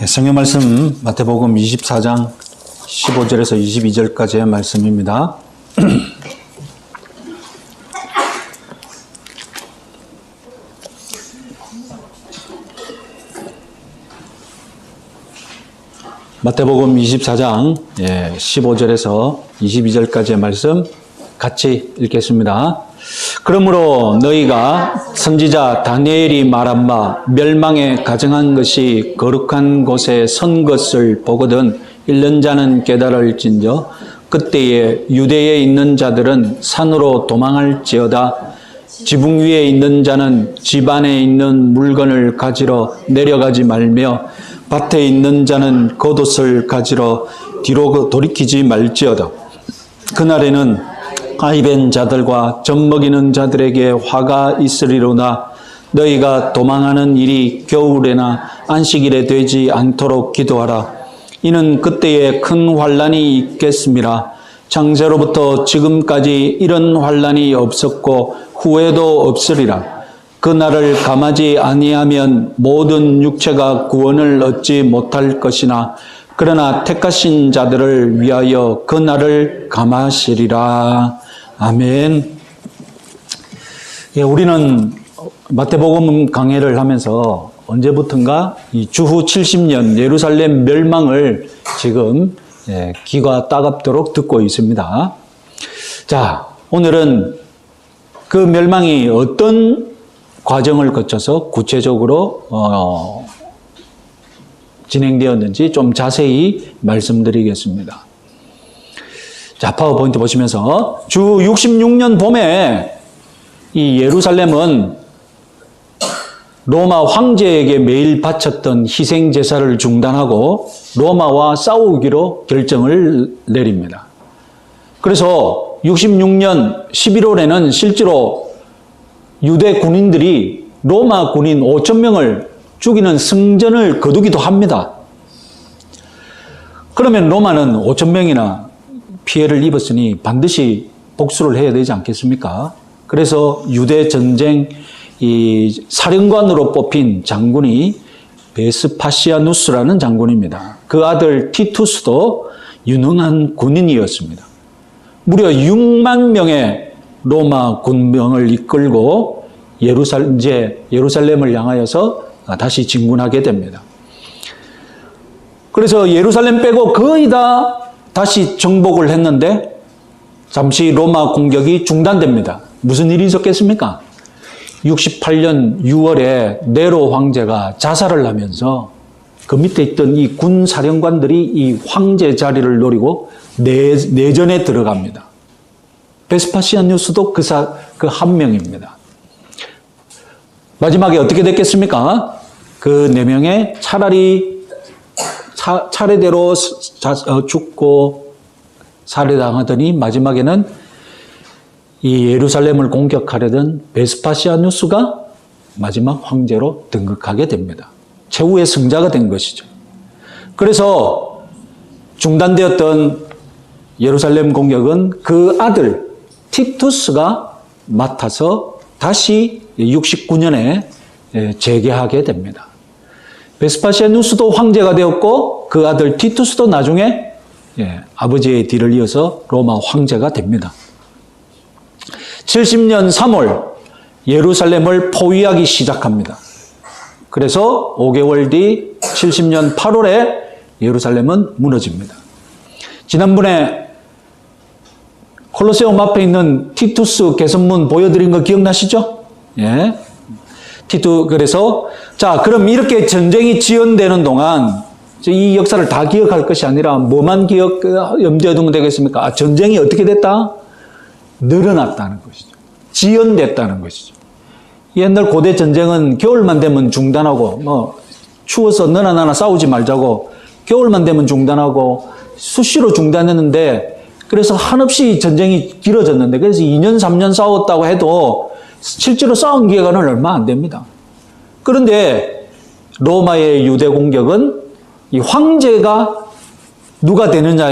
성경 말씀 마태복음 24장 15절에서 22절까지의 말씀입니다. 마태복음 24장 15절에서 22절까지의 말씀 같이 읽겠습니다. 그러므로 너희가 선지자 다니엘이 말한 바 멸망에 가정한 것이 거룩한 곳에 선 것을 보거든 읽는 자는 깨달을진저 그때에 유대에 있는 자들은 산으로 도망할지어다 지붕 위에 있는 자는 집 안에 있는 물건을 가지러 내려가지 말며 밭에 있는 자는 겉옷을 가지러 뒤로 돌이키지 말지어다. 그날에는 아이벤 자들과 젖먹이는 자들에게 화가 있으리로나 너희가 도망하는 일이 겨울에나 안식일에 되지 않도록 기도하라. 이는 그때에 큰 환난이 있겠음이라. 창세로부터 지금까지 이런 환난이 없었고 후에도 없으리라. 그날을 감하지 아니하면 모든 육체가 구원을 얻지 못할 것이나 그러나 택하신 자들을 위하여 그날을 감하시리라. 아멘. 우리는 마태복음 강해를 하면서 언제부턴가 이 주후 70년 예루살렘 멸망을 지금 귀가 따갑도록 듣고 있습니다. 자, 오늘은 그 멸망이 어떤 과정을 거쳐서 구체적으로 진행되었는지 좀 자세히 말씀드리겠습니다. 자, 파워포인트 보시면서 주 66년 봄에 이 예루살렘은 로마 황제에게 매일 바쳤던 희생 제사를 중단하고 로마와 싸우기로 결정을 내립니다. 그래서 66년 11월에는 실제로 유대 군인들이 로마 군인 5,000명을 죽이는 승전을 거두기도 합니다. 그러면 로마는 5,000명이나 피해를 입었으니 반드시 복수를 해야 되지 않겠습니까? 그래서 유대 전쟁 이 사령관으로 뽑힌 장군이 베스파시아누스라는 장군입니다. 그 아들 티투스도 유능한 군인이었습니다. 무려 6만 명의 로마 군병을 이끌고 예루살렘을 향하여서 다시 진군하게 됩니다. 그래서 예루살렘 빼고 거의 다 다시 정복을 했는데 잠시 로마 공격이 중단됩니다. 무슨 일이 있었겠습니까? 68년 6월에 네로 황제가 자살을 하면서 그 밑에 있던 이 군 사령관들이 이 황제 자리를 노리고 내전에 들어갑니다. 베스파시아누스도 그 한 명입니다. 마지막에 어떻게 됐겠습니까? 그 4명의 차라리 차례대로 죽고 살해당하더니 마지막에는 이 예루살렘을 공격하려던 베스파시아누스가 마지막 황제로 등극하게 됩니다. 최후의 승자가 된 것이죠. 그래서 중단되었던 예루살렘 공격은 그 아들 티투스가 맡아서 다시 69년에 재개하게 됩니다. 베스파시아누스도 황제가 되었고 그 아들 티투스도 나중에 아버지의 뒤를 이어서 로마 황제가 됩니다. 70년 3월 예루살렘을 포위하기 시작합니다. 그래서 5개월 뒤 70년 8월에 예루살렘은 무너집니다. 지난번에 콜로세움 앞에 있는 티투스 개선문 보여드린 거 기억나시죠? 예. 그래서 자, 그럼 이렇게 전쟁이 지연되는 동안 이 역사를 다 기억할 것이 아니라 뭐만 염두에 두면 되겠습니까? 전쟁이 어떻게 됐다? 늘어났다는 것이죠. 지연됐다는 것이죠. 옛날 고대 전쟁은 겨울만 되면 중단하고 추워서 너나 나나 싸우지 말자고 겨울만 되면 중단하고 수시로 중단했는데 그래서 한없이 전쟁이 길어졌는데 그래서 2년 3년 싸웠다고 해도 실제로 싸운 기간은 얼마 안 됩니다. 그런데 로마의 유대 공격은 이 황제가 누가 되느냐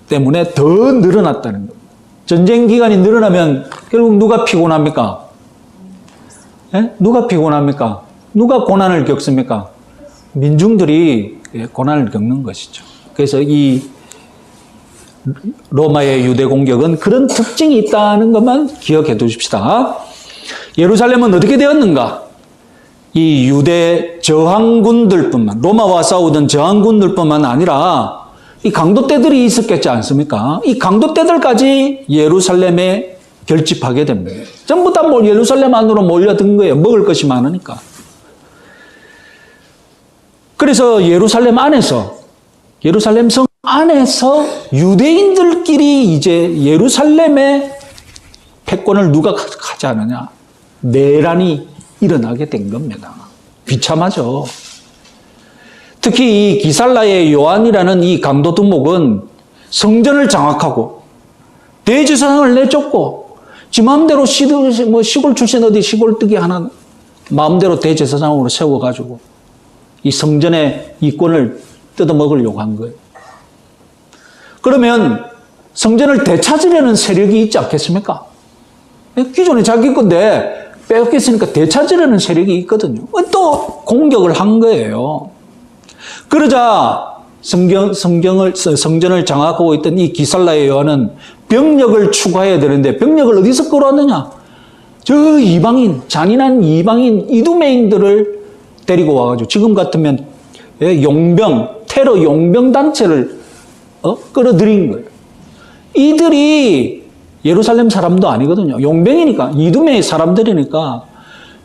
때문에 더 늘어났다는 거예요. 전쟁 기간이 늘어나면 결국 누가 피곤합니까? 누가 피곤합니까? 누가 고난을 겪습니까? 민중들이 고난을 겪는 것이죠. 그래서 이 로마의 유대 공격은 그런 특징이 있다는 것만 기억해 두십시다. 예루살렘은 어떻게 되었는가? 이 유대 저항군들뿐만, 로마와 싸우던 저항군들뿐만 아니라 이 강도떼들이 있었겠지 않습니까? 이 강도떼들까지 예루살렘에 결집하게 됩니다. 전부 다 예루살렘 안으로 몰려든 거예요. 먹을 것이 많으니까. 그래서 예루살렘 성 안에서 유대인들끼리 이제 예루살렘의 패권을 누가 가져가느냐. 내란이 일어나게 된 겁니다. 비참하죠. 특히 이 기살라의 요한이라는 이 강도 두목은 성전을 장악하고 대제사장을 내쫓고 지 마음대로 시골 출신 어디 시골뜨기 하나 마음대로 대제사장으로 세워가지고 이 성전의 이권을 뜯어먹으려고 한 거예요. 그러면 성전을 되찾으려는 세력이 있지 않겠습니까? 기존에 자기 건데 빼앗겼으니까 되찾으려는 세력이 있거든요. 또 공격을 한 거예요. 그러자 성전을 장악하고 있던 이 기살라의 요한은 병력을 추가해야 되는데 병력을 어디서 끌어왔느냐? 저 이방인, 잔인한 이방인 이두메인들을 데리고 와가지고 지금 같으면 테러 용병 단체를 끌어들인 거예요. 이들이 예루살렘 사람도 아니거든요. 용병이니까, 이두메의 사람들이니까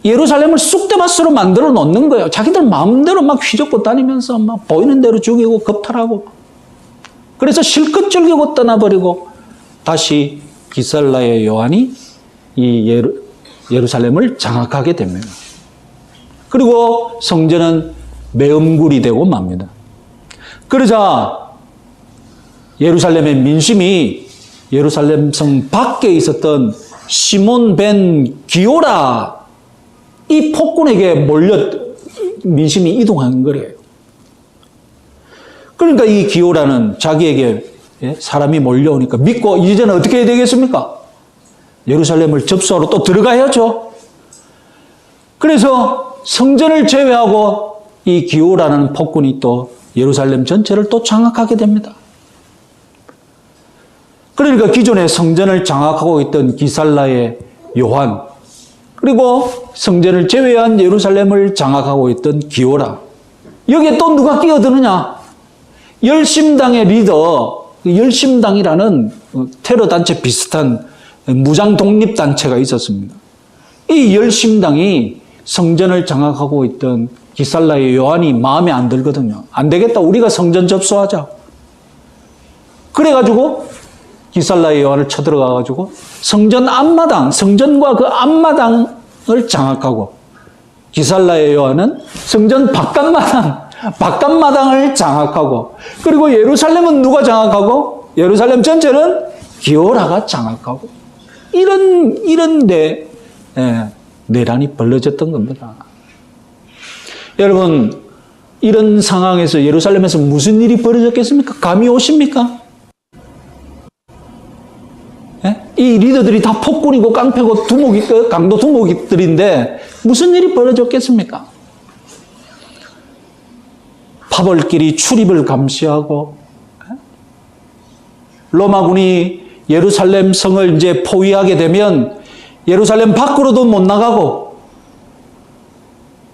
예루살렘을 쑥대밭으로 만들어 놓는 거예요. 자기들 마음대로 막 휘젓고 다니면서 막 보이는 대로 죽이고 겁탈하고. 그래서 실컷 즐기고 떠나버리고 다시 기살라의 요한이 이 예루살렘을 장악하게 됩니다. 그리고 성전은 매음굴이 되고 맙니다. 그러자 예루살렘의 민심이 예루살렘 성 밖에 있었던 시몬 벤 기오라 이 폭군에게 민심이 이동한 거예요. 그러니까 이 기오라는 자기에게 사람이 몰려오니까 믿고 이제는 어떻게 해야 되겠습니까? 예루살렘을 접수하러 또 들어가야죠. 그래서 성전을 제외하고 이 기오라는 폭군이 또 예루살렘 전체를 또 장악하게 됩니다. 그러니까 기존에 성전을 장악하고 있던 기살라의 요한, 그리고 성전을 제외한 예루살렘을 장악하고 있던 기오라. 여기에 또 누가 끼어드느냐? 열심당의 리더, 열심당이라는 테러 단체 비슷한 무장 독립 단체가 있었습니다. 이 열심당이 성전을 장악하고 있던 기살라의 요한이 마음에 안 들거든요. 안 되겠다. 우리가 성전 접수하자. 그래가지고 기살라의 요한을 쳐들어가가지고 성전 앞마당, 성전과 그 앞마당을 장악하고 기살라의 요한은 성전 바깥마당을 장악하고 그리고 예루살렘은 누가 장악하고 예루살렘 전체는 기오라가 장악하고 이런 내란이 벌어졌던 겁니다. 여러분, 이런 상황에서 예루살렘에서 무슨 일이 벌어졌겠습니까? 감이 오십니까? 이 리더들이 다 폭군이고 깡패고 강도 두목들인데 무슨 일이 벌어졌겠습니까? 파벌끼리 출입을 감시하고 로마군이 예루살렘 성을 이제 포위하게 되면 예루살렘 밖으로도 못 나가고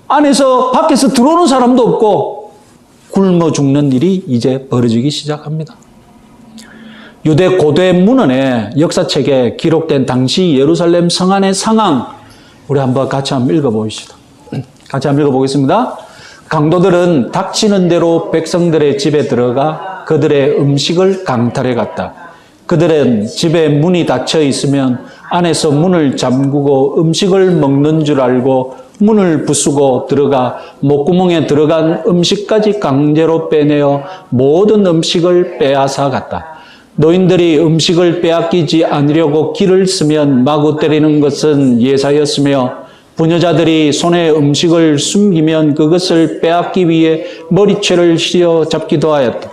밖에서 들어오는 사람도 없고 굶어 죽는 일이 이제 벌어지기 시작합니다. 유대 고대 문헌의 역사책에 기록된 당시 예루살렘 성 안의 상황 우리 같이 한번 읽어보시죠. 같이 한번 읽어보겠습니다. 강도들은 닥치는 대로 백성들의 집에 들어가 그들의 음식을 강탈해 갔다. 그들은 집에 문이 닫혀 있으면 안에서 문을 잠그고 음식을 먹는 줄 알고 문을 부수고 들어가 목구멍에 들어간 음식까지 강제로 빼내어 모든 음식을 빼앗아 갔다. 노인들이 음식을 빼앗기지 않으려고 기를 쓰면 마구 때리는 것은 예사였으며 부녀자들이 손에 음식을 숨기면 그것을 빼앗기 위해 머리채를 휘어잡기도 하였다.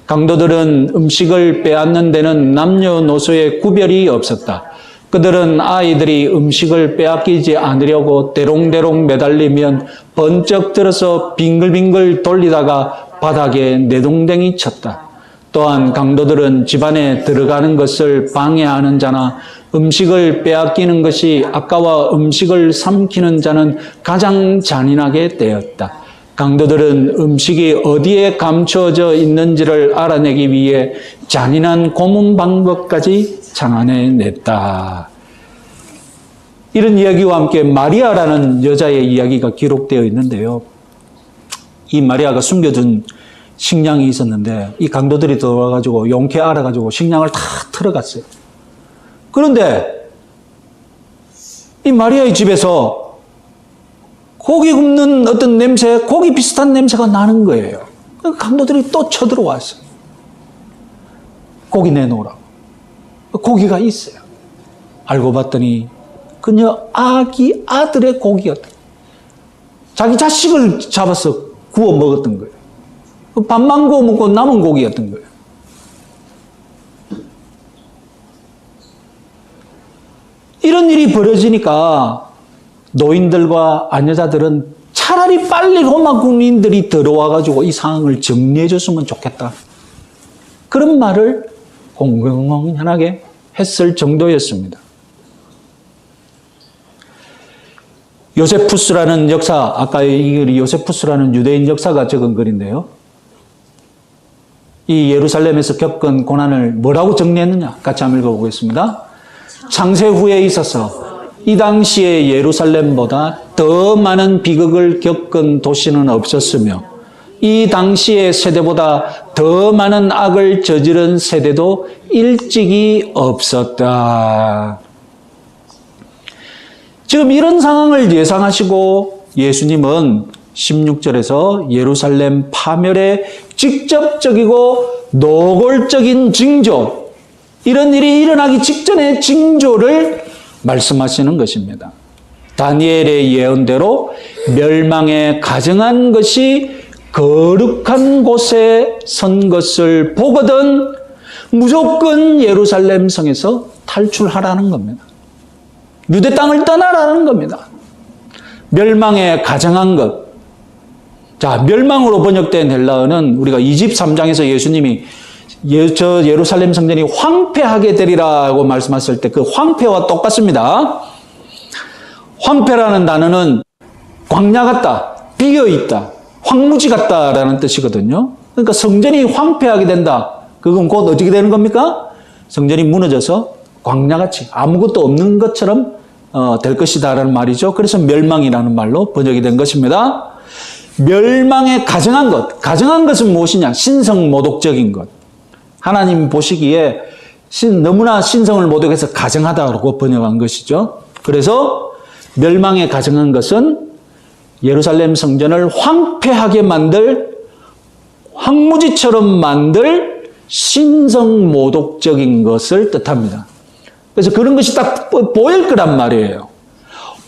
강도들은 음식을 빼앗는 데는 남녀노소의 구별이 없었다. 그들은 아이들이 음식을 빼앗기지 않으려고 대롱대롱 매달리면 번쩍 들어서 빙글빙글 돌리다가 바닥에 내동댕이 쳤다. 또한 강도들은 집안에 들어가는 것을 방해하는 자나 음식을 빼앗기는 것이 아까워 음식을 삼키는 자는 가장 잔인하게 되었다. 강도들은 음식이 어디에 감춰져 있는지를 알아내기 위해 잔인한 고문 방법까지 장안해냈다. 이런 이야기와 함께 마리아라는 여자의 이야기가 기록되어 있는데요. 이 마리아가 숨겨둔 식량이 있었는데 이 강도들이 들어와가지고 용케 알아가지고 식량을 다 털어갔어요. 그런데 이 마리아의 집에서 고기 굽는 어떤 냄새, 고기 비슷한 냄새가 나는 거예요. 강도들이 또 쳐들어왔어요. 고기 내놓으라고. 고기가 있어요. 알고 봤더니 그녀 아들의 고기였다. 자기 자식을 잡아서 구워 먹었던 거예요. 밥만 구워 먹고 남은 고기였던 거예요. 이런 일이 벌어지니까 노인들과 아녀자들은 차라리 빨리 로마 군인들이 들어와가지고 이 상황을 정리해 줬으면 좋겠다. 그런 말을 공공연하게 했을 정도였습니다. 요세푸스라는 역사, 아까 이 요세푸스라는 유대인 역사가 적은 글인데요. 이 예루살렘에서 겪은 고난을 뭐라고 정리했느냐? 같이 한번 읽어보겠습니다. 창세 후에 있어서 이 당시에 예루살렘보다 더 많은 비극을 겪은 도시는 없었으며 이 당시의 세대보다 더 많은 악을 저지른 세대도 일찍이 없었다. 지금 이런 상황을 예상하시고 예수님은 16절에서 예루살렘 파멸의 직접적이고 노골적인 징조, 이런 일이 일어나기 직전의 징조를 말씀하시는 것입니다. 다니엘의 예언대로 멸망에 가정한 것이 거룩한 곳에 선 것을 보거든 무조건 예루살렘 성에서 탈출하라는 겁니다. 유대 땅을 떠나라는 겁니다. 멸망에 가정한 것. 자, 멸망으로 번역된 헬라어는 우리가 23장에서 예수님이 저 예루살렘 성전이 황폐하게 되리라고 말씀하실 때 그 황폐와 똑같습니다. 황폐라는 단어는 광야 같다, 비어있다, 황무지 같다라는 뜻이거든요. 그러니까 성전이 황폐하게 된다. 그건 곧 어떻게 되는 겁니까? 성전이 무너져서 광야같이 아무것도 없는 것처럼 될 것이다라는 말이죠. 그래서 멸망이라는 말로 번역이 된 것입니다. 멸망에 가정한 것. 가정한 것은 무엇이냐? 신성모독적인 것. 하나님 보시기에 너무나 신성을 모독해서 가정하다고 번역한 것이죠. 그래서 멸망에 가정한 것은 예루살렘 성전을 황폐하게 만들, 황무지처럼 만들 신성모독적인 것을 뜻합니다. 그래서 그런 것이 딱 보일 거란 말이에요.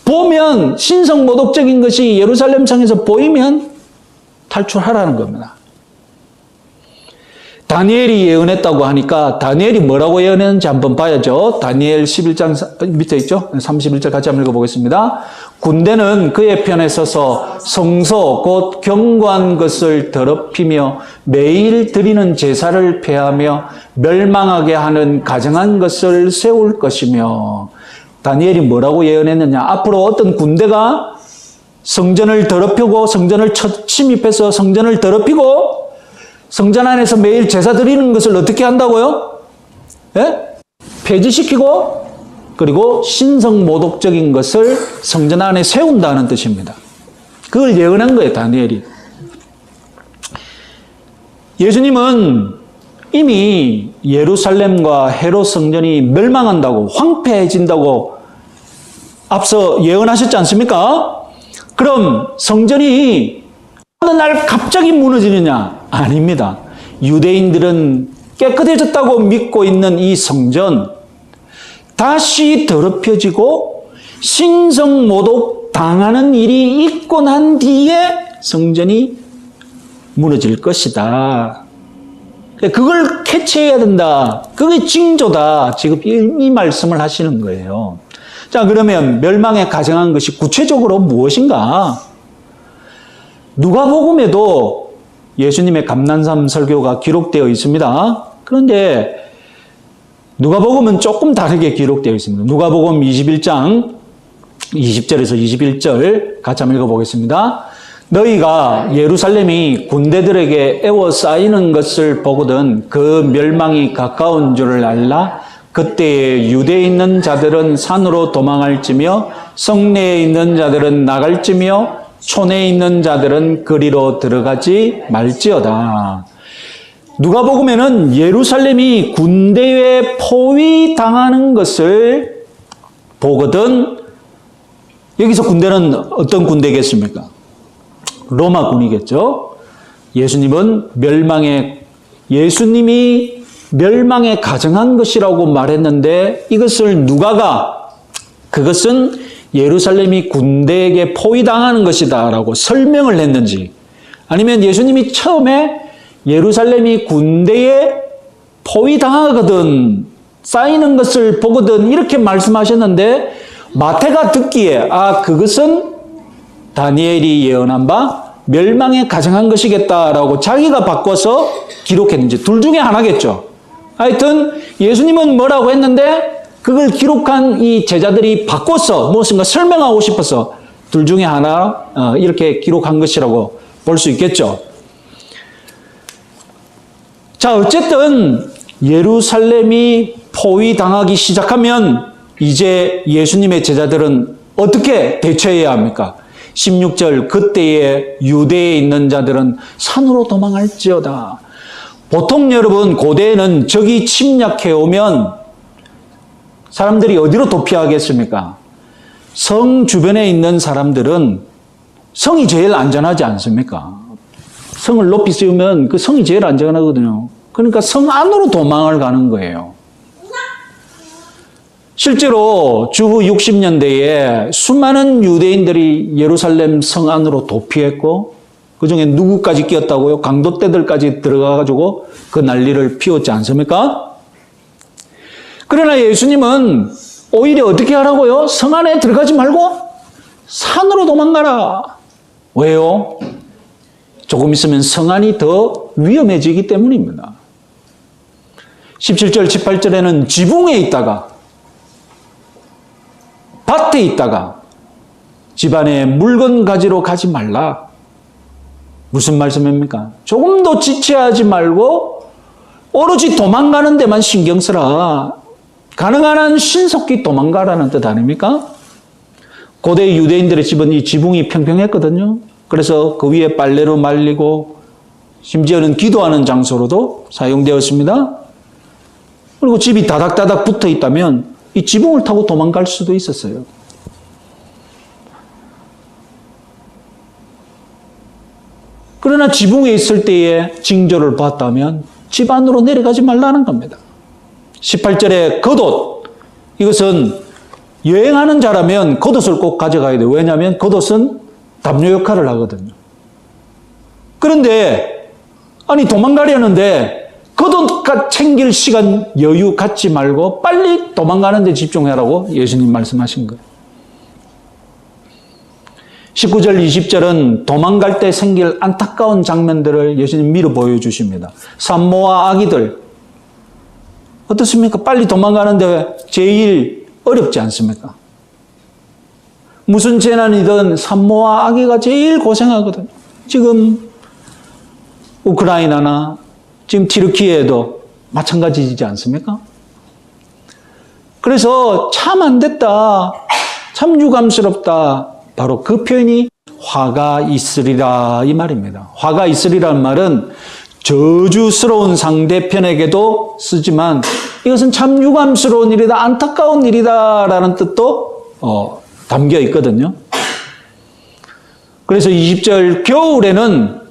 보면 신성모독적인 것이 예루살렘 성에서 보이면 탈출하라는 겁니다. 다니엘이 예언했다고 하니까 다니엘이 뭐라고 예언했는지 한번 봐야죠. 다니엘 11장 밑에 있죠. 31절 같이 한번 읽어보겠습니다. 군대는 그의 편에 서서 성소 곧 견고한 것을 더럽히며 매일 드리는 제사를 폐하며 멸망하게 하는 가정한 것을 세울 것이며. 다니엘이 뭐라고 예언했느냐? 앞으로 어떤 군대가 성전을 더럽히고 성전을 침입해서 성전을 더럽히고 성전 안에서 매일 제사 드리는 것을 어떻게 한다고요? 예? 폐지시키고 그리고 신성모독적인 것을 성전 안에 세운다는 뜻입니다. 그걸 예언한 거예요, 다니엘이. 예수님은 이미 예루살렘과 헤롯 성전이 멸망한다고, 황폐해진다고 앞서 예언하셨지 않습니까? 그럼 성전이 어느 날 갑자기 무너지느냐? 아닙니다. 유대인들은 깨끗해졌다고 믿고 있는 이 성전, 다시 더럽혀지고 신성모독 당하는 일이 있고 난 뒤에 성전이 무너질 것이다. 그걸 캐치해야 된다. 그게 징조다. 지금 이 말씀을 하시는 거예요. 자, 그러면 멸망에 가정한 것이 구체적으로 무엇인가? 누가복음에도 예수님의 감난산 설교가 기록되어 있습니다. 그런데 누가복음은 조금 다르게 기록되어 있습니다. 누가복음 21장 20절에서 21절 같이 한번 읽어보겠습니다. 너희가 예루살렘이 군대들에게 에워싸이는 것을 보거든 그 멸망이 가까운 줄을 알라. 그때에 유대에 있는 자들은 산으로 도망할지며 성내에 있는 자들은 나갈지며 촌에 있는 자들은 그리로 들어가지 말지어다. 누가복음에는 예루살렘이 군대에 포위당하는 것을 보거든. 여기서 군대는 어떤 군대겠습니까? 로마군이겠죠. 예수님이 멸망에 가정한 것이라고 말했는데 이것을 누가가 그것은 예루살렘이 군대에게 포위당하는 것이다 라고 설명을 했는지, 아니면 예수님이 처음에 예루살렘이 군대에 포위당하거든, 쌓이는 것을 보거든 이렇게 말씀하셨는데 마태가 듣기에 그것은 다니엘이 예언한 바 멸망에 가정한 것이겠다라고 자기가 바꿔서 기록했는지 둘 중에 하나겠죠. 하여튼 예수님은 뭐라고 했는데 그걸 기록한 이 제자들이 바꿔서 무엇인가 설명하고 싶어서 둘 중에 하나 이렇게 기록한 것이라고 볼 수 있겠죠. 자, 어쨌든 예루살렘이 포위당하기 시작하면 이제 예수님의 제자들은 어떻게 대처해야 합니까? 16절 그때에 유대에 있는 자들은 산으로 도망할지어다. 보통 여러분 고대에는 적이 침략해 오면 사람들이 어디로 도피하겠습니까? 성 주변에 있는 사람들은 성이 제일 안전하지 않습니까? 성을 높이 세우면 그 성이 제일 안전하거든요. 그러니까 성 안으로 도망을 가는 거예요. 실제로 주후 60년대에 수많은 유대인들이 예루살렘 성 안으로 도피했고 그중에 누구까지 끼었다고요? 강도떼들까지 들어가가지고 그 난리를 피웠지 않습니까? 그러나 예수님은 오히려 어떻게 하라고요? 성 안에 들어가지 말고 산으로 도망가라. 왜요? 조금 있으면 성 안이 더 위험해지기 때문입니다. 17절, 18절에는 지붕에 있다가 밭에 있다가 집안에 물건 가지러 가지 말라. 무슨 말씀입니까? 조금도 지체하지 말고 오로지 도망가는 데만 신경 쓰라. 가능한 한 신속히 도망가라는 뜻 아닙니까? 고대 유대인들의 집은 이 지붕이 평평했거든요. 그래서 그 위에 빨래로 말리고 심지어는 기도하는 장소로도 사용되었습니다. 그리고 집이 다닥다닥 붙어 있다면 이 지붕을 타고 도망갈 수도 있었어요. 그러나 지붕에 있을 때에 징조를 봤다면 집 안으로 내려가지 말라는 겁니다. 18절에 겉옷, 이것은 여행하는 자라면 겉옷을 꼭 가져가야 돼요. 왜냐하면 겉옷은 담요 역할을 하거든요. 그런데 도망가려는데 겉옷 챙길 시간 여유 갖지 말고 빨리 도망가는 데 집중하라고 예수님 말씀하신 거예요. 19절 20절은 도망갈 때 생길 안타까운 장면들을 예수님 미리 보여주십니다. 산모와 아기들 어떻습니까? 빨리 도망가는데 제일 어렵지 않습니까? 무슨 재난이든 산모와 아기가 제일 고생하거든요. 지금 우크라이나나 지금 튀르키예에도 마찬가지이지 않습니까? 그래서 참 안 됐다, 참 유감스럽다, 바로 그 표현이 화가 있으리라 이 말입니다. 화가 있으리라는 말은 저주스러운 상대편에게도 쓰지만 이것은 참 유감스러운 일이다, 안타까운 일이다 라는 뜻도 담겨 있거든요. 그래서 20절 겨울에는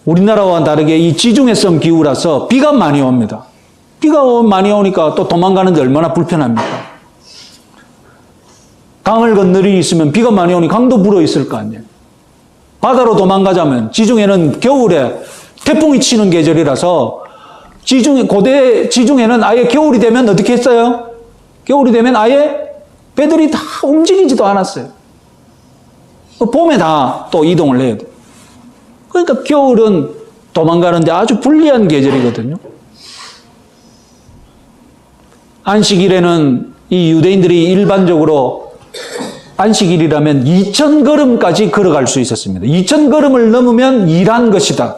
우리나라와 다르게 이 지중해성 기후라서 비가 많이 옵니다. 비가 많이 오니까 또 도망가는데 얼마나 불편합니까? 강을 건너리 있으면 비가 많이 오니 강도 불어 있을 거 아니에요. 바다로 도망가자면 지중해는 겨울에 태풍이 치는 계절이라서 고대 지중해는 아예 겨울이 되면 어떻게 했어요? 겨울이 되면 아예 배들이 다 움직이지도 않았어요. 봄에 다 또 이동을 해야 돼요. 그러니까 겨울은 도망가는데 아주 불리한 계절이거든요. 안식일에는 이 유대인들이 일반적으로 안식일이라면 2,000걸음까지 걸어갈 수 있었습니다. 2,000걸음을 넘으면 일한 것이다.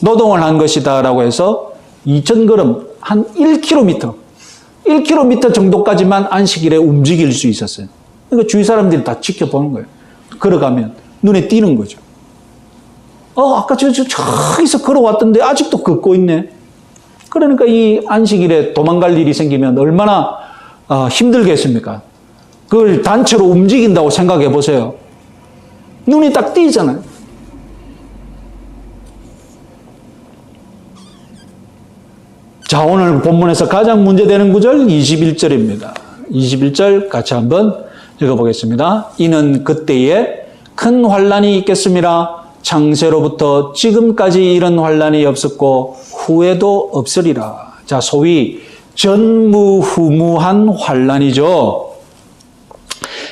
노동을 한 것이다. 라고 해서 2,000걸음, 한 1km, 1km 정도까지만 안식일에 움직일 수 있었어요. 그러니까 주위 사람들이 다 지켜보는 거예요. 걸어가면 눈에 띄는 거죠. 아까 저기서 걸어왔던데 아직도 걷고 있네. 그러니까 이 안식일에 도망갈 일이 생기면 얼마나 힘들겠습니까? 그걸 단체로 움직인다고 생각해 보세요. 눈이 딱 띄잖아요. 자, 오늘 본문에서 가장 문제되는 구절 21절입니다. 21절 같이 한번 읽어보겠습니다. 이는 그때에 큰 환란이 있겠습니다. 창세로부터 지금까지 이런 환란이 없었고 후에도 없으리라. 자, 소위 전무후무한 환란이죠.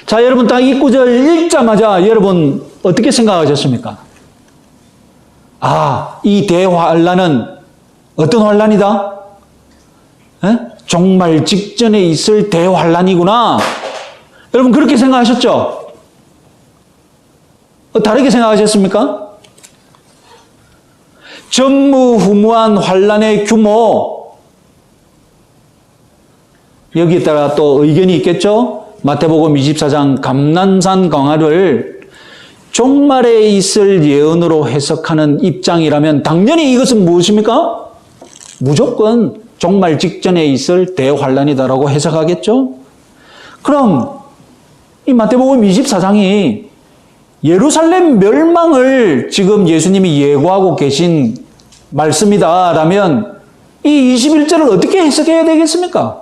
자, 여러분 딱 이 구절 읽자마자 여러분 어떻게 생각하셨습니까? 이 대환란은 어떤 환란이다? 정말 직전에 있을 대환란이구나. 여러분 그렇게 생각하셨죠? 다르게 생각하셨습니까? 전무후무한 환란의 규모, 여기에다가 또 의견이 있겠죠? 마태복음 24장 감난산 강화를 종말에 있을 예언으로 해석하는 입장이라면 당연히 이것은 무엇입니까? 무조건 종말 직전에 있을 대환란이다라고 해석하겠죠? 그럼 이 마태복음 24장이 예루살렘 멸망을 지금 예수님이 예고하고 계신 말씀이다라면 이 21절을 어떻게 해석해야 되겠습니까?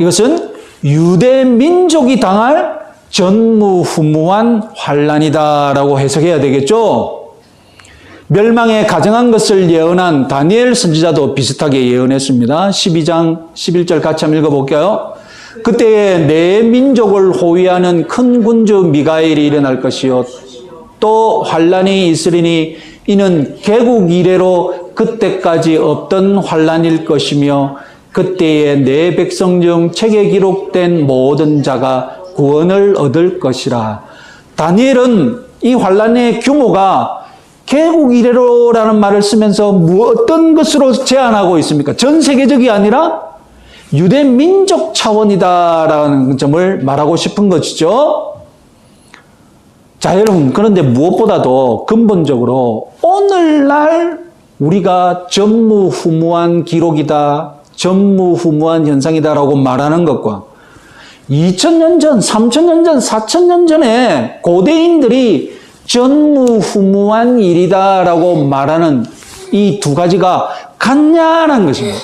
이것은 유대 민족이 당할 전무후무한 환란이다라고 해석해야 되겠죠? 멸망에 가정한 것을 예언한 다니엘 선지자도 비슷하게 예언했습니다. 12장 11절 같이 한번 읽어볼게요. 그때에 내 민족을 호위하는 큰 군주 미가엘이 일어날 것이요 또 환란이 있으리니 이는 개국 이래로 그때까지 없던 환란일 것이며 그때에 내 백성 중 책에 기록된 모든 자가 구원을 얻을 것이라. 다니엘은 이 환란의 규모가 개국 이래로라는 말을 쓰면서 어떤 것으로 제한하고 있습니까? 전 세계적이 아니라 유대 민족 차원이다라는 점을 말하고 싶은 것이죠. 자, 여러분, 그런데 무엇보다도 근본적으로 오늘날 우리가 전무후무한 기록이다, 전무후무한 현상이다라고 말하는 것과 2000년 전, 3000년 전, 4000년 전에 고대인들이 전무후무한 일이다라고 말하는 이 두 가지가 같냐는 것입니다.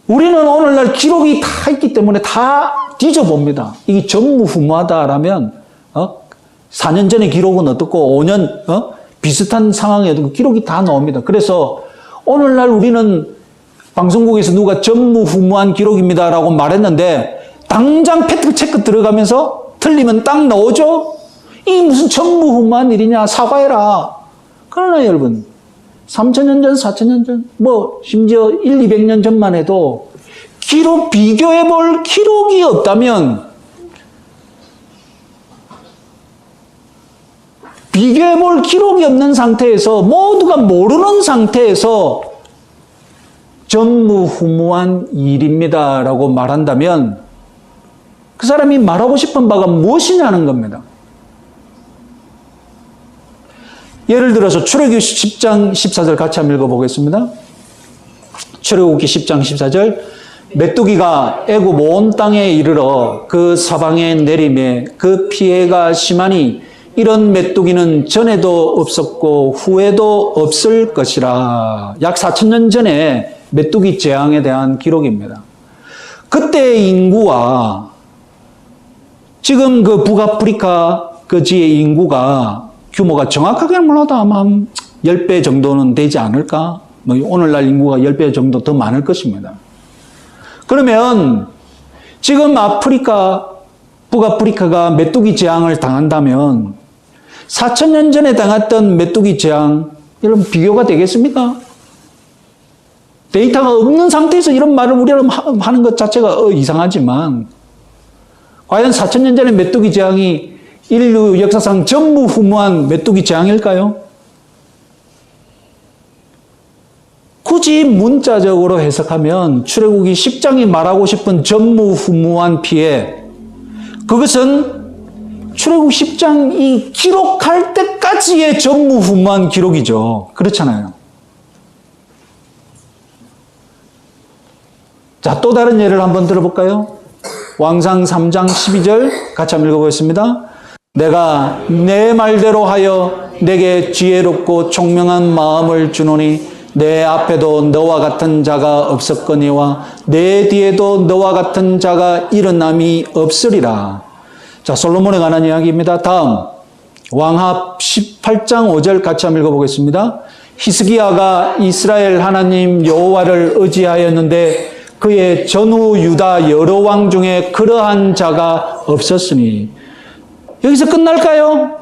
우리는 오늘날 기록이 다 있기 때문에 다 뒤져봅니다. 이게 전무후무하다라면 4년 전의 기록은 어떻고 5년 비슷한 상황에도 기록이 다 나옵니다. 그래서 오늘날 우리는 방송국에서 누가 전무후무한 기록입니다라고 말했는데 당장 팩트체크 들어가면서 틀리면 딱 나오죠? 이게 무슨 전무후무한 일이냐, 사과해라. 그러나 여러분 3,000년 전, 4,000년 전, 심지어 200년 전만 해도 비교해 볼 기록이 없다면, 비교해 볼 기록이 없는 상태에서, 모두가 모르는 상태에서 전무후무한 일입니다라고 말한다면, 그 사람이 말하고 싶은 바가 무엇이냐는 겁니다. 예를 들어서 출애굽기 10장 14절 같이 한번 읽어보겠습니다. 출애굽기 10장 14절 메뚜기가 애굽 온 땅에 이르러 그 사방에 내림에 그 피해가 심하니 이런 메뚜기는 전에도 없었고 후에도 없을 것이라. 약 4,000년 전에 메뚜기 재앙에 대한 기록입니다. 그때의 인구와 지금 그 북아프리카 그 지의 인구가 규모가 정확하게는 몰라도 아마 한 10배 정도는 되지 않을까? 오늘날 인구가 10배 정도 더 많을 것입니다. 그러면 지금 아프리카 북아프리카가 메뚜기 재앙을 당한다면 4,000년 전에 당했던 메뚜기 재앙, 여러분 비교가 되겠습니까? 데이터가 없는 상태에서 이런 말을 우리가 하는 것 자체가 이상하지만 과연 4,000년 전의 메뚜기 재앙이 인류 역사상 전무후무한 메뚜기 재앙일까요? 굳이 문자적으로 해석하면 출애굽기 10장이 말하고 싶은 전무후무한 피해, 그것은 출애굽 10장이 기록할 때까지의 전무후무한 기록이죠. 그렇잖아요. 자, 또 다른 예를 한번 들어볼까요? 왕상 3장 12절 같이 한번 읽어보겠습니다. 내가 내 말대로 하여 내게 지혜롭고 총명한 마음을 주노니 내 앞에도 너와 같은 자가 없었거니와 내 뒤에도 너와 같은 자가 일어남이 없으리라. 자, 솔로몬에 관한 이야기입니다. 다음 왕합 18장 5절 같이 한번 읽어보겠습니다. 히스기야가 이스라엘 하나님 여호와를 의지하였는데 그의 전후 유다 여러 왕 중에 그러한 자가 없었으니. 여기서 끝날까요?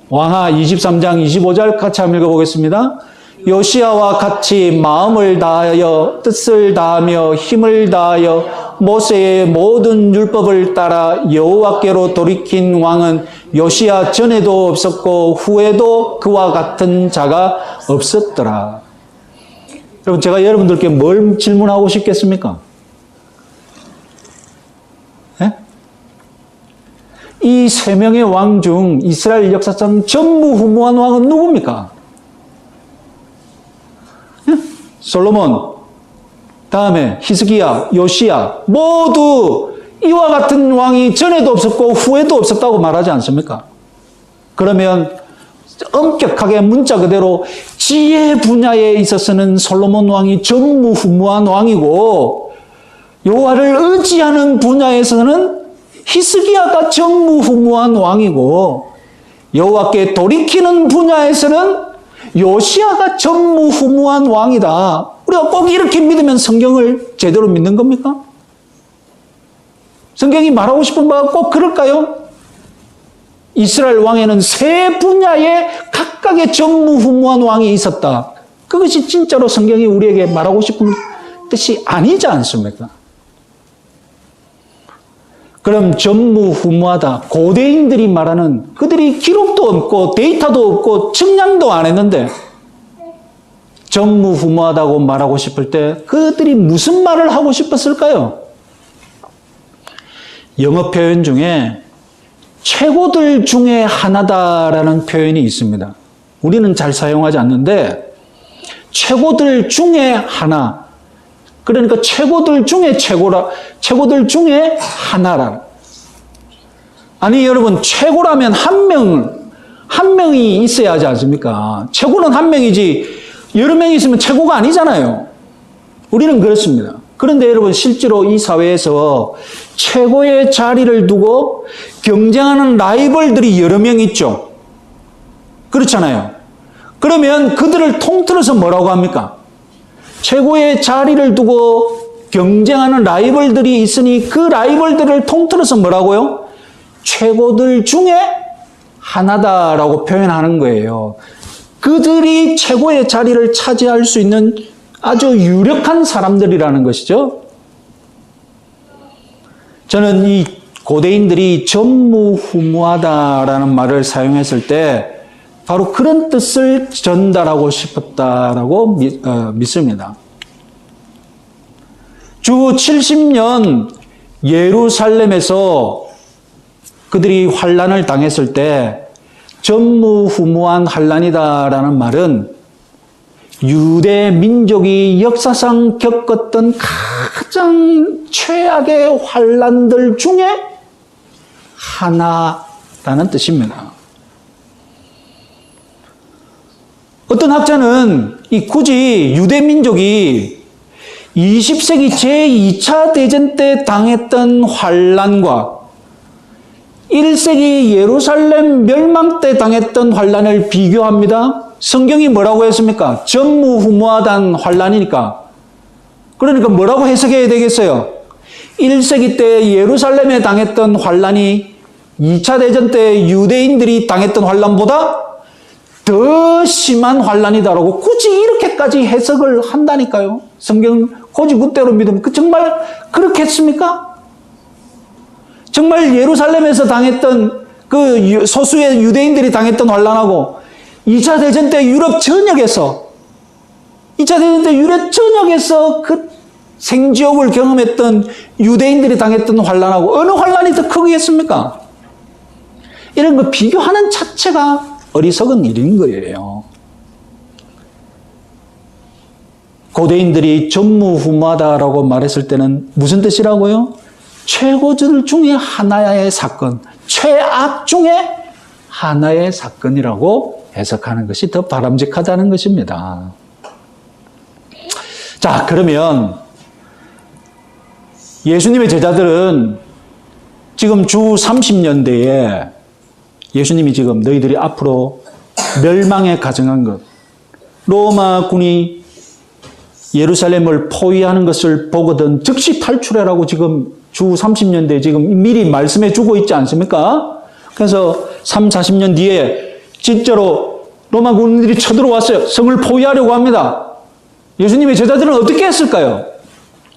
왕하 23장 25절 같이 한번 읽어보겠습니다. 요시야와 같이 마음을 다하여 뜻을 다하며 힘을 다하여 모세의 모든 율법을 따라 여호와께로 돌이킨 왕은 요시야 전에도 없었고 후에도 그와 같은 자가 없었더라. 여러분, 제가 여러분들께 뭘 질문하고 싶겠습니까? 네? 이 세 명의 왕 중 이스라엘 역사상 전무후무한 왕은 누굽니까? 네? 솔로몬, 다음에 히스기야, 요시야, 모두 이와 같은 왕이 전에도 없었고 후에도 없었다고 말하지 않습니까? 그러면 엄격하게 문자 그대로 지혜 분야에 있어서는 솔로몬 왕이 전무후무한 왕이고 여호와를 의지하는 분야에서는 히스기야가 전무후무한 왕이고 여호와께 돌이키는 분야에서는 요시야가 전무후무한 왕이다. 우리가 꼭 이렇게 믿으면 성경을 제대로 믿는 겁니까? 성경이 말하고 싶은 바가 꼭 그럴까요? 이스라엘 왕에는 세 분야에 각각의 전무후무한 왕이 있었다. 그것이 진짜로 성경이 우리에게 말하고 싶은 뜻이 아니지 않습니까? 그럼 전무후무하다. 고대인들이 말하는, 그들이 기록도 없고 데이터도 없고 측량도 안 했는데 전무후무하다고 말하고 싶을 때 그들이 무슨 말을 하고 싶었을까요? 영어 표현 중에 최고들 중에 하나다라는 표현이 있습니다. 우리는 잘 사용하지 않는데 최고들 중에 하나, 그러니까 최고들 중에 최고라, 최고들 중에 하나라. 아니 여러분, 최고라면 한 명이 있어야 하지 않습니까? 최고는 한 명이지 여러 명이 있으면 최고가 아니잖아요. 우리는 그렇습니다. 그런데 여러분, 실제로 이 사회에서 최고의 자리를 두고 경쟁하는 라이벌들이 여러 명 있죠. 그렇잖아요. 그러면 그들을 통틀어서 뭐라고 합니까? 최고의 자리를 두고 경쟁하는 라이벌들이 있으니 그 라이벌들을 통틀어서 뭐라고요? 최고들 중에 하나다라고 표현하는 거예요. 그들이 최고의 자리를 차지할 수 있는 아주 유력한 사람들이라는 것이죠. 저는 이 고대인들이 전무후무하다라는 말을 사용했을 때 바로 그런 뜻을 전달하고 싶었다라고 믿습니다. 주 70년 예루살렘에서 그들이 환난을 당했을 때 전무후무한 환난이다라는 말은 유대 민족이 역사상 겪었던 가장 최악의 환난들 중에 하나라는 뜻입니다. 어떤 학자는 굳이 유대 민족이 20세기 제2차 대전 때 당했던 환난과 1세기 예루살렘 멸망 때 당했던 환난을 비교합니다. 성경이 뭐라고 했습니까? 전무후무하단 환난이니까. 그러니까 뭐라고 해석해야 되겠어요? 1세기 때 예루살렘에 당했던 환란이 2차 대전 때 유대인들이 당했던 환란보다 더 심한 환란이다라고 굳이 이렇게까지 해석을 한다니까요. 성경 고지굿대로 믿으면 정말 그렇겠습니까? 정말 예루살렘에서 당했던 그 소수의 유대인들이 당했던 환란하고 2차 대전 때 유럽 전역에서 그 생지옥을 경험했던 유대인들이 당했던 환란하고 어느 환란이 더 크겠습니까? 이런 거 비교하는 자체가 어리석은 일인 거예요. 고대인들이 전무후무하다라고 말했을 때는 무슨 뜻이라고요? 최고들 중에 하나의 사건, 최악 중에 하나의 사건이라고 해석하는 것이 더 바람직하다는 것입니다. 자, 그러면 예수님의 제자들은 지금 주 30년대에 예수님이 지금 너희들이 앞으로 멸망에 가정한 것, 로마 군이 예루살렘을 포위하는 것을 보거든 즉시 탈출해라고 지금 주 30년대에 지금 미리 말씀해 주고 있지 않습니까? 그래서 40년 뒤에 진짜로 로마 군인들이 쳐들어왔어요. 성을 포위하려고 합니다. 예수님의 제자들은 어떻게 했을까요?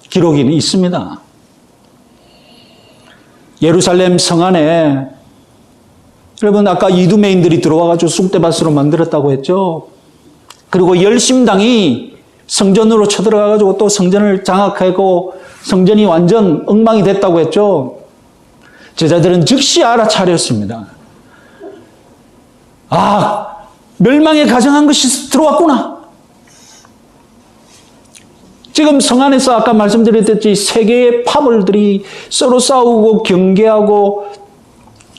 기록이 있습니다. 예루살렘 성 안에 여러분 아까 이두메인들이 들어와가지고 쑥대밭으로 만들었다고 했죠. 그리고 열심당이 성전으로 쳐들어가가지고 또 성전을 장악하고 성전이 완전 엉망이 됐다고 했죠. 제자들은 즉시 알아차렸습니다. 아, 멸망에 가정한 것이 들어왔구나. 지금 성 안에서 아까 말씀드렸듯이 세 개의 파벌들이 서로 싸우고 경계하고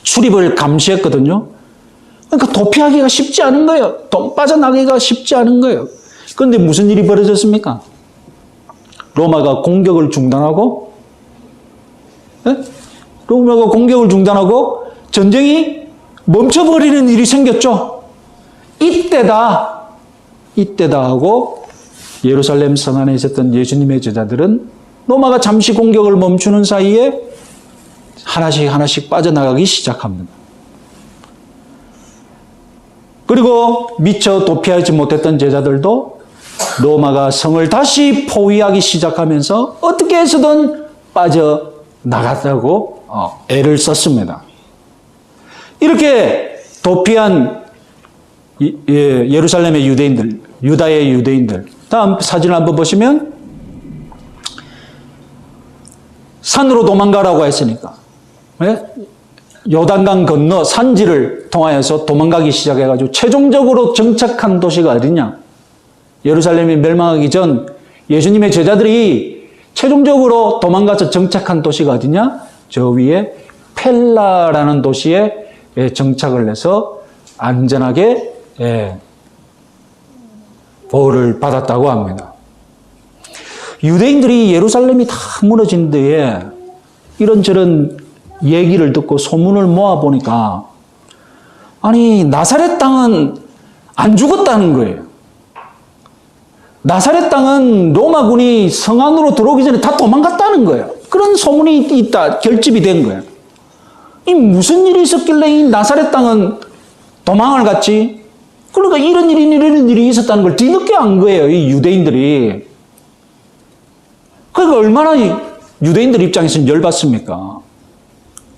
출입을 감시했거든요. 그러니까 도피하기가 쉽지 않은 거예요. 돈 빠져나가기가 쉽지 않은 거예요. 그런데 무슨 일이 벌어졌습니까? 로마가 공격을 중단하고, 로마가 공격을 중단하고 전쟁이 멈춰버리는 일이 생겼죠. 이때다 하고 예루살렘 성 안에 있었던 예수님의 제자들은 로마가 잠시 공격을 멈추는 사이에 하나씩 빠져나가기 시작합니다. 그리고 미처 도피하지 못했던 제자들도 로마가 성을 다시 포위하기 시작하면서 어떻게 해서든 빠져나갔다고 애를 썼습니다. 이렇게 도피한 예루살렘의 유대인들, 유다의 유대인들, 다음 사진을 한번 보시면 산으로 도망가라고 했으니까 요단강 건너 산지를 통하여서 도망가기 시작해가지고 최종적으로 정착한 도시가 어디냐? 예루살렘이 멸망하기 전 예수님의 제자들이 최종적으로 도망가서 정착한 도시가 어디냐? 저 위에 펠라라는 도시에 정착을 해서 안전하게 보호를 받았다고 합니다. 유대인들이 예루살렘이 다 무너진 데에 이런저런 얘기를 듣고 소문을 모아보니까 아니 나사렛 땅은 안 죽었다는 거예요. 나사렛 땅은 로마군이 성 안으로 들어오기 전에 다 도망갔다는 거예요. 그런 소문이 있다, 결집이 된 거예요. 이 무슨 일이 있었길래 이 나사렛 땅은 도망을 갔지? 그러니까 이런 일이 있었다는 걸 뒤늦게 안 거예요, 이 유대인들이. 그러니까 얼마나 유대인들 입장에서는 열받습니까?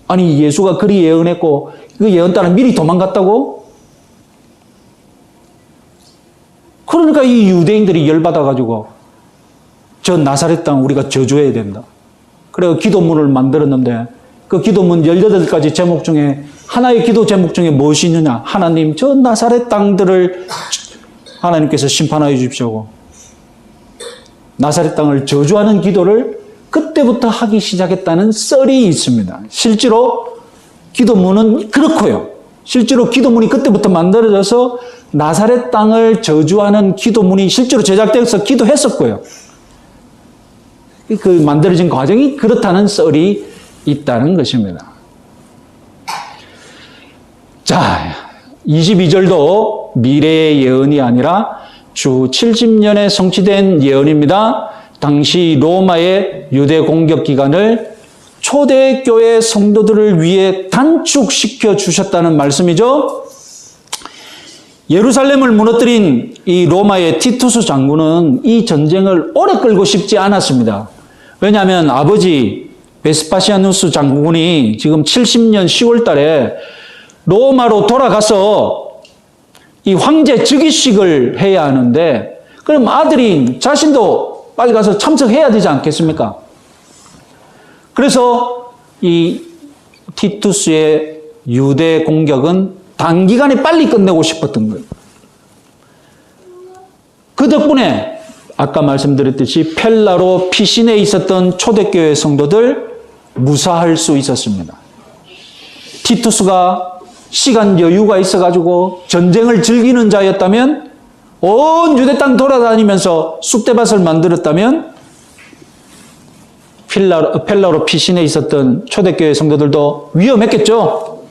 아니 예수가 그리 예언했고 그 예언 따라 미리 도망갔다고? 그러니까 이 유대인들이 열받아가지고 저 나사렛 땅 우리가 저주해야 된다. 그래서 기도문을 만들었는데 그 기도문 18가지 제목 중에 하나의 기도 제목 중에 무엇이 있느냐? 하나님 저 나사렛 땅들을 하나님께서 심판하여 주십시오. 나사렛 땅을 저주하는 기도를 그때부터 하기 시작했다는 썰이 있습니다. 실제로 기도문은 그렇고요. 실제로 기도문이 그때부터 만들어져서 나사렛 땅을 저주하는 기도문이 실제로 제작돼서 기도했었고요. 그 만들어진 과정이 그렇다는 썰이 있다는 것입니다. 자, 22절도 미래의 예언이 아니라 주 70년에 성취된 예언입니다. 당시 로마의 유대 공격 기간을 초대교회 성도들을 위해 단축시켜 주셨다는 말씀이죠. 예루살렘을 무너뜨린 이 로마의 티투스 장군은 이 전쟁을 오래 끌고 싶지 않았습니다. 왜냐하면 아버지 베스파시아누스 장군이 지금 70년 10월 달에 로마로 돌아가서 이 황제 즉위식을 해야 하는데, 그럼 아들인 자신도 빨리 가서 참석해야 되지 않겠습니까? 그래서 이 티투스의 유대 공격은 단기간에 빨리 끝내고 싶었던 거예요. 그 덕분에 아까 말씀드렸듯이 펠라로 피신해 있었던 초대교회 성도들 무사할 수 있었습니다. 티투스가 시간 여유가 있어가지고 전쟁을 즐기는 자였다면, 온 유대 땅 돌아다니면서 쑥대밭을 만들었다면 펠라로 피신해 있었던 초대교회 성도들도 위험했겠죠.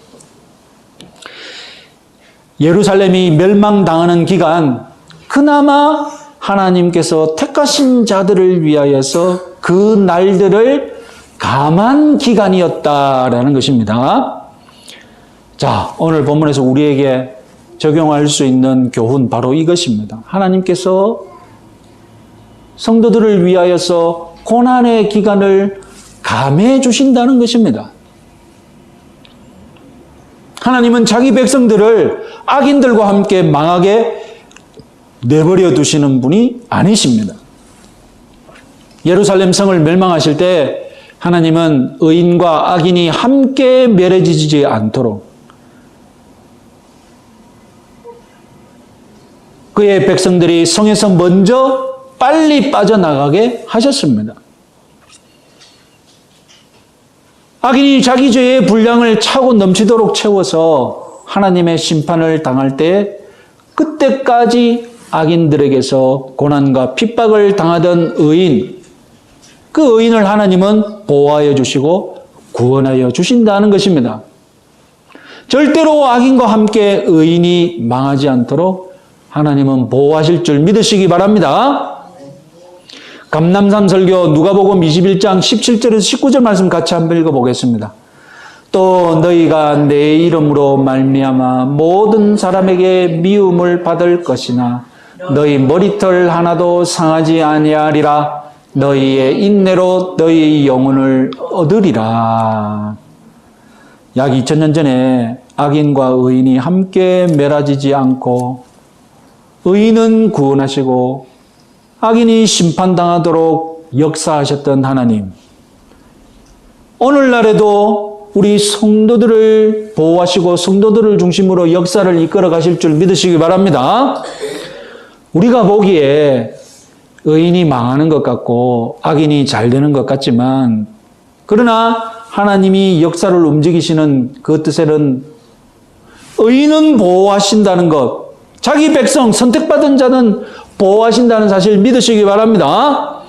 예루살렘이 멸망당하는 기간, 그나마 하나님께서 택하신 자들을 위하여서 그 날들을 감한 기간이었다라는 것입니다. 자, 오늘 본문에서 우리에게 적용할 수 있는 교훈 바로 이것입니다. 하나님께서 성도들을 위하여서 고난의 기간을 감해 주신다는 것입니다. 하나님은 자기 백성들을 악인들과 함께 망하게 내버려 두시는 분이 아니십니다. 예루살렘 성을 멸망하실 때 하나님은 의인과 악인이 함께 멸해지지 않도록 그의 백성들이 성에서 먼저 빨리 빠져나가게 하셨습니다. 악인이 자기 죄의 분량을 차고 넘치도록 채워서 하나님의 심판을 당할 때, 그때까지 악인들에게서 고난과 핍박을 당하던 의인, 그 의인을 하나님은 보호하여 주시고 구원하여 주신다는 것입니다. 절대로 악인과 함께 의인이 망하지 않도록 하나님은 보호하실 줄 믿으시기 바랍니다. 감람산 설교 누가복음 21장 17절에서 19절 말씀 같이 한번 읽어보겠습니다. 또 너희가 내 이름으로 말미암아 모든 사람에게 미움을 받을 것이나 너희 머리털 하나도 상하지 아니하리라. 너희의 인내로 너희의 영혼을 얻으리라. 약 2000년 전에 악인과 의인이 함께 멸하지지 않고 의인은 구원하시고 악인이 심판당하도록 역사하셨던 하나님, 오늘날에도 우리 성도들을 보호하시고 성도들을 중심으로 역사를 이끌어 가실 줄 믿으시기 바랍니다. 우리가 보기에 의인이 망하는 것 같고 악인이 잘 되는 것 같지만, 그러나 하나님이 역사를 움직이시는 그 뜻에는 의인은 보호하신다는 것, 자기 백성 선택받은 자는 보호하신다는 사실 믿으시기 바랍니다.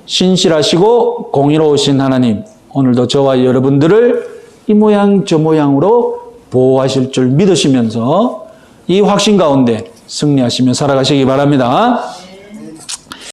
신실하시고 공의로우신 하나님, 오늘도 저와 여러분들을 이 모양 저 모양으로 보호하실 줄 믿으시면서 이 확신 가운데 승리하시며 살아가시기 바랍니다.